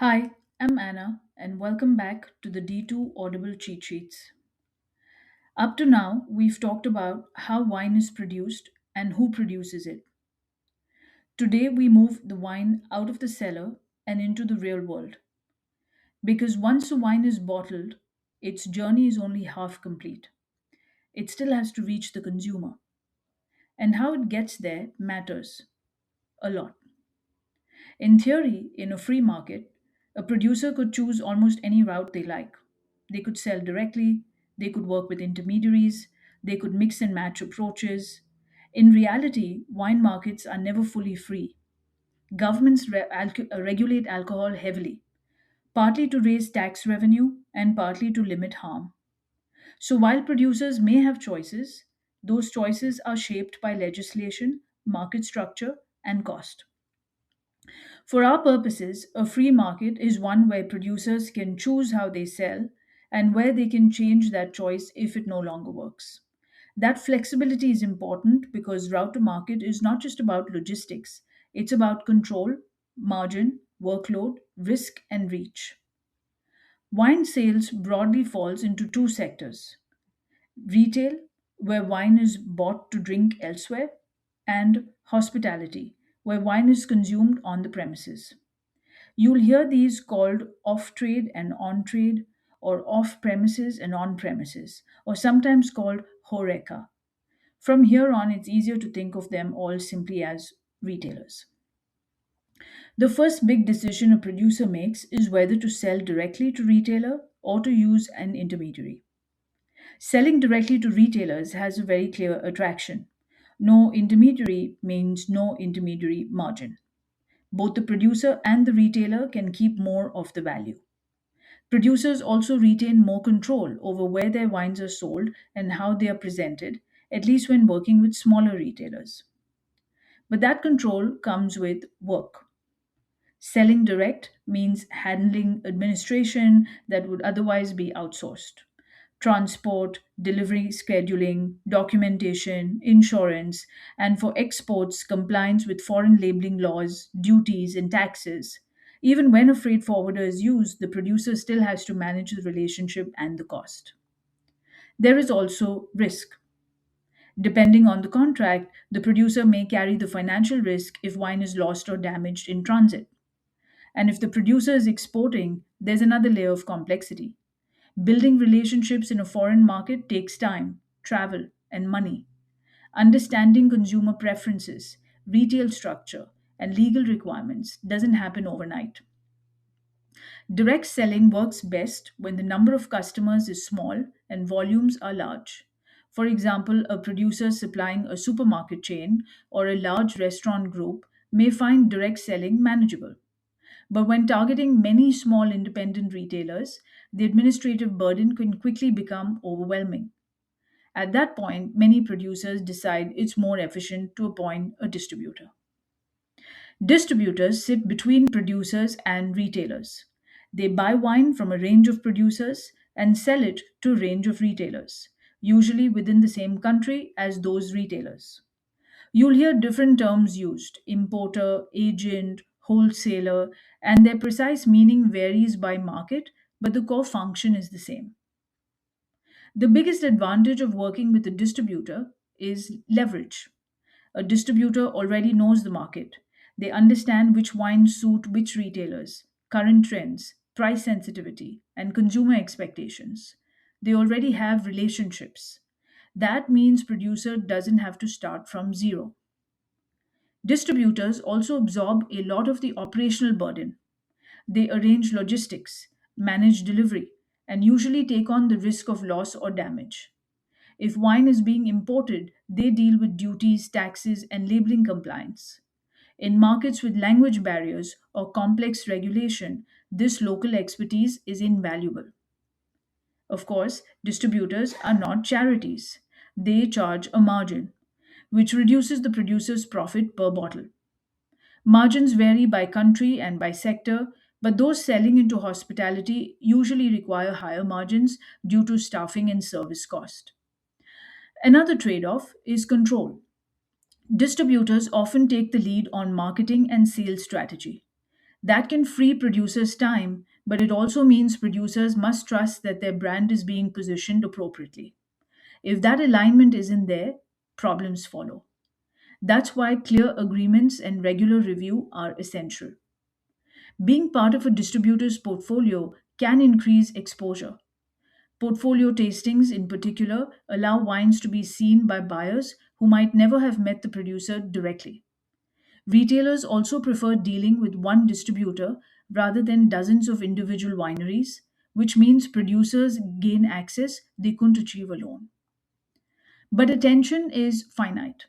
Hi, I'm Anna, and welcome back to the D2 Audible Cheat Sheets. Up to now, we've talked about how wine is produced and who produces it. Today, we move the wine out of the cellar and into the real world. Because once the wine is bottled, its journey is only half complete. It still has to reach the consumer. And how it gets there matters a lot. In theory, in a free market, a producer could choose almost any route they like. They could sell directly, they could work with intermediaries, they could mix and match approaches. In reality, wine markets are never fully free. Governments regulate alcohol heavily, partly to raise tax revenue and partly to limit harm. So while producers may have choices, those choices are shaped by legislation, market structure, and cost. For our purposes, a free market is one where producers can choose how they sell and where they can change that choice if it no longer works. That flexibility is important because route to market is not just about logistics, it's about control, margin, workload, risk, and reach. Wine sales broadly falls into two sectors: retail, where wine is bought to drink elsewhere, and hospitality, where wine is consumed on the premises. You'll hear these called off trade and on trade, or off premises and on premises, or sometimes called horeca. From here on, it's easier to think of them all simply as retailers. The first big decision a producer makes is whether to sell directly to retailer or to use an intermediary. Selling directly to retailers has a very clear attraction. No intermediary means no intermediary margin. Both the producer and the retailer can keep more of the value. Producers also retain more control over where their wines are sold and how they are presented, at least when working with smaller retailers. But that control comes with work. Selling direct means handling administration that would otherwise be outsourced: transport, delivery scheduling, documentation, insurance, and for exports, compliance with foreign labeling laws, duties, and taxes. Even when a freight forwarder is used, the producer still has to manage the relationship and the cost. There is also risk. Depending on the contract, the producer may carry the financial risk if wine is lost or damaged in transit. And if the producer is exporting, there's another layer of complexity. Building relationships in a foreign market takes time, travel, and money. Understanding consumer preferences, retail structure, and legal requirements doesn't happen overnight. Direct selling works best when the number of customers is small and volumes are large. For example, a producer supplying a supermarket chain or a large restaurant group may find direct selling manageable. But when targeting many small independent retailers, the administrative burden can quickly become overwhelming. At that point, many producers decide it's more efficient to appoint a distributor. Distributors sit between producers and retailers. They buy wine from a range of producers and sell it to a range of retailers, usually within the same country as those retailers. You'll hear different terms used: importer, agent, wholesaler, and their precise meaning varies by market, but the core function is the same. The biggest advantage of working with a distributor is leverage. A distributor already knows the market. They understand which wines suit which retailers, current trends, price sensitivity, and consumer expectations. They already have relationships. That means producer doesn't have to start from zero. Distributors also absorb a lot of the operational burden. They arrange logistics, manage delivery, and usually take on the risk of loss or damage. If wine is being imported, they deal with duties, taxes, and labeling compliance. In markets with language barriers or complex regulation, this local expertise is invaluable. Of course, distributors are not charities. They charge a margin, which reduces the producer's profit per bottle. Margins vary by country and by sector, but those selling into hospitality usually require higher margins due to staffing and service cost. Another trade off is control. Distributors often take the lead on marketing and sales strategy. That can free producers time, but it also means producers must trust that their brand is being positioned appropriately. If that alignment isn't there, problems follow. That's why clear agreements and regular review are essential. Being part of a distributor's portfolio can increase exposure. Portfolio tastings, in particular, allow wines to be seen by buyers who might never have met the producer directly. Retailers also prefer dealing with one distributor rather than dozens of individual wineries, which means producers gain access they couldn't achieve alone. But attention is finite.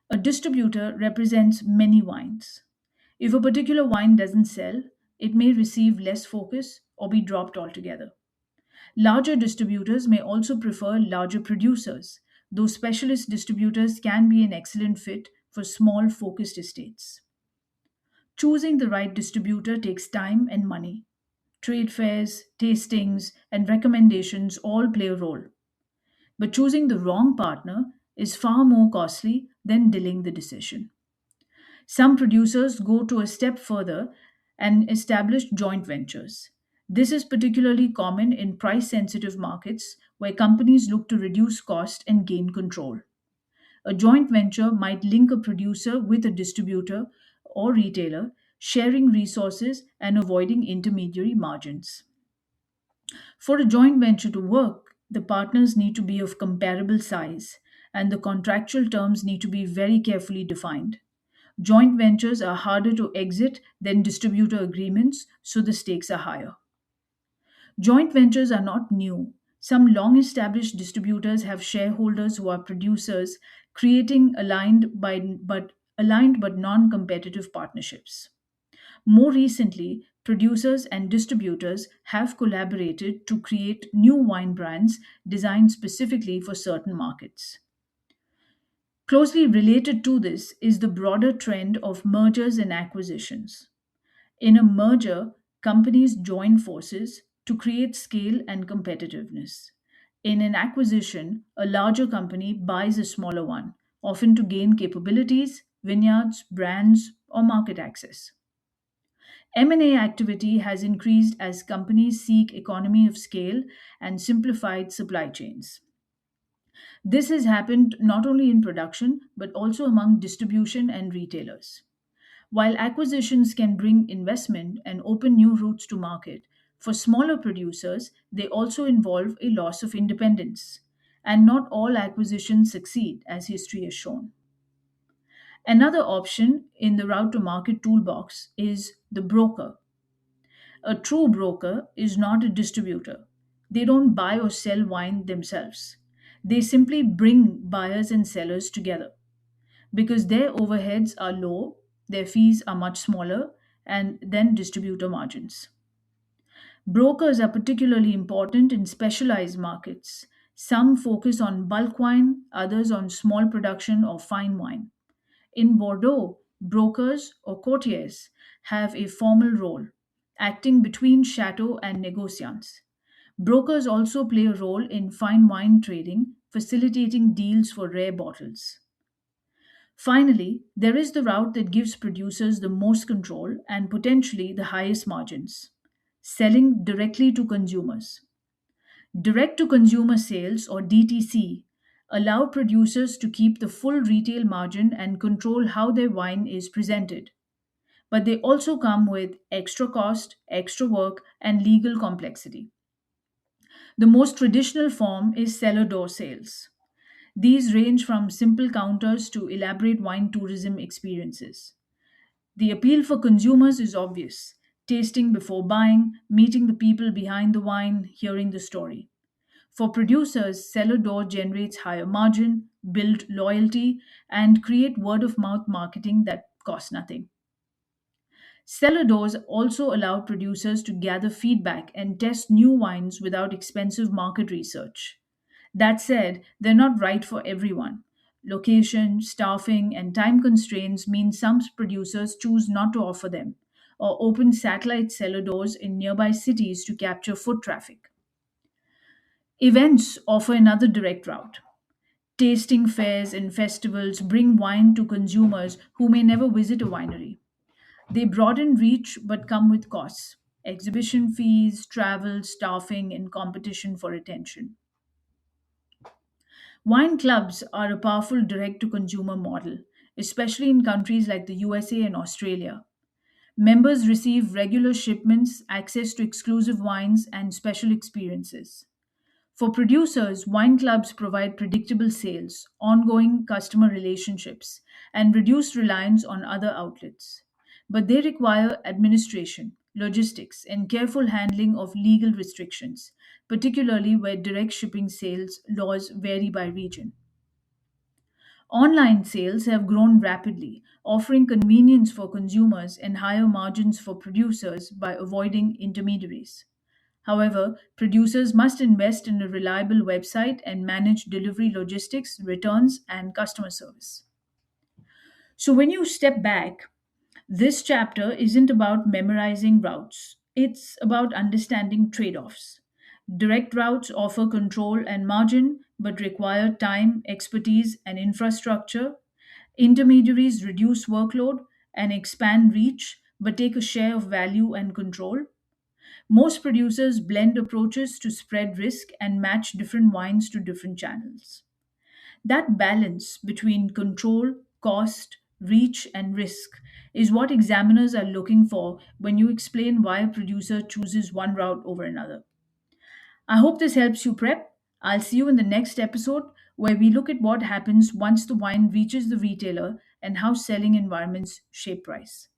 A distributor represents many wines. If a particular wine doesn't sell, it may receive less focus or be dropped altogether. Larger distributors may also prefer larger producers, though specialist distributors can be an excellent fit for small focused estates. Choosing the right distributor takes time and money. Trade fairs, tastings, and recommendations all play a role. But choosing the wrong partner is far more costly than delaying the decision. Some producers go to a step further and establish joint ventures. This is particularly common in price sensitive markets where companies look to reduce cost and gain control. A joint venture might link a producer with a distributor or retailer, sharing resources and avoiding intermediary margins. For a joint venture to work, the partners need to be of comparable size, and the contractual terms need to be very carefully defined. Joint ventures are harder to exit than distributor agreements, so the stakes are higher. Joint ventures are not new. Some long established distributors have shareholders who are producers, creating aligned but non competitive partnerships. More recently, producers and distributors have collaborated to create new wine brands designed specifically for certain markets. Closely related to this is the broader trend of mergers and acquisitions. In a merger, companies join forces to create scale and competitiveness. In an acquisition, a larger company buys a smaller one, often to gain capabilities, vineyards, brands, or market access. M&A activity has increased as companies seek economy of scale and simplified supply chains. This has happened not only in production but also among distribution and retailers. While acquisitions can bring investment and open new routes to market, for smaller producers, they also involve a loss of independence. And not all acquisitions succeed, as history has shown. Another option in the route to market toolbox is the broker. A true broker is not a distributor. They don't buy or sell wine themselves. They simply bring buyers and sellers together. Because their overheads are low, their fees are much smaller, and then distributor margins. Brokers are particularly important in specialized markets. Some focus on bulk wine, others on small production or fine wine. In Bordeaux, brokers or courtiers have a formal role, acting between chateau and negociants. Brokers also play a role in fine wine trading, facilitating deals for rare bottles. Finally, there is the route that gives producers the most control and potentially the highest margins, selling directly to consumers. Direct to consumer sales, or DTC, allow producers to keep the full retail margin and control how their wine is presented. But they also come with extra cost, extra work, and legal complexity. The most traditional form is cellar door sales. These range from simple counters to elaborate wine tourism experiences. The appeal for consumers is obvious: tasting before buying, meeting the people behind the wine, hearing the story. For producers, cellar door generates higher margin, build loyalty, and create word of mouth marketing that costs nothing. Cellar doors also allow producers to gather feedback and test new wines without expensive market research. That said, they're not right for everyone. Location, staffing, and time constraints mean some producers choose not to offer them or open satellite cellar doors in nearby cities to capture foot traffic. Events offer another direct route. Tasting fairs and festivals bring wine to consumers who may never visit a winery. They broaden reach but come with costs: exhibition fees, travel, staffing, and competition for attention. Wine clubs are a powerful direct to consumer model, especially in countries like the USA and Australia. Members receive regular shipments, access to exclusive wines, and special experiences. For producers, wine clubs provide predictable sales, ongoing customer relationships, and reduced reliance on other outlets. But they require administration, logistics, and careful handling of legal restrictions, particularly where direct shipping sales laws vary by region. Online sales have grown rapidly, offering convenience for consumers and higher margins for producers by avoiding intermediaries. However, producers must invest in a reliable website and manage delivery logistics, returns, and customer service. So, when you step back, this chapter isn't about memorizing routes, it's about understanding trade offs. Direct routes offer control and margin but require time, expertise, and infrastructure. Intermediaries reduce workload and expand reach but take a share of value and control. Most producers blend approaches to spread risk and match different wines to different channels. That balance between control, cost, reach, and risk is what examiners are looking for when you explain why a producer chooses one route over another. I hope this helps you prep. I'll see you in the next episode where we look at what happens once the wine reaches the retailer and how selling environments shape price.